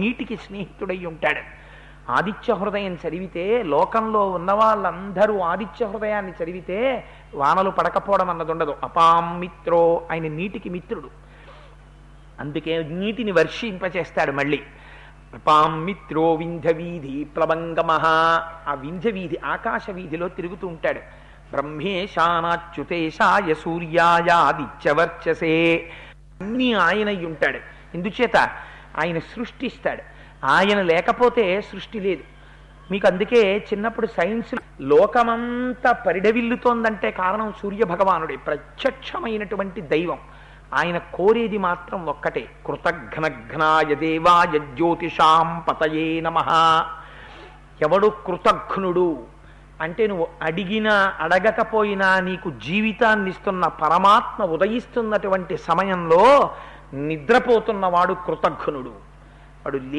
నీటికి స్నేహితుడై ఉంటాడు. ఆదిత్య హృదయం చదివితే లోకంలో ఉన్న వాళ్ళందరూ ఆదిత్య హృదయాన్ని చదివితే వానలు పడకపోవడం అన్నది ఉండదు. అపాం మిత్రో, ఆయన నీటికి మిత్రుడు, అందుకే నీటిని వర్షింపచేస్తాడు. మళ్ళీ అపాం మిత్రో వింధ్యవీధి ప్లవంగమహ, ఆ వింధ్యవీధి ఆకాశ వీధిలో తిరుగుతూ ఉంటాడు. బ్రహ్మేశానాచ్యుతేశాయ సూర్యాయ ఆదిత్యవర్చసే, అన్నీ ఆయన ఉంటాడు. ఎందుచేత ఆయన సృష్టిస్తాడు. ఆయన లేకపోతే సృష్టి లేదు. మీకు అందుకే చిన్నప్పుడు సైన్స్ లోకమంతా పరిడవిల్లుతోందంటే కారణం సూర్య భగవానుడే, ప్రత్యక్షమైనటువంటి దైవం. ఆయన కోరేది మాత్రం ఒక్కటే, కృతఘ్నఘ్నాయ దేవాయ జ్యోతిషాం పతయే నమః. ఎవడు కృతఘ్నుడు అంటే నువ్వు అడిగినా అడగకపోయినా నీకు జీవితాన్ని ఇస్తున్న పరమాత్మ ఉదయిస్తున్నటువంటి సమయంలో నిద్రపోతున్నవాడు కృతఘ్నుడు. వాడు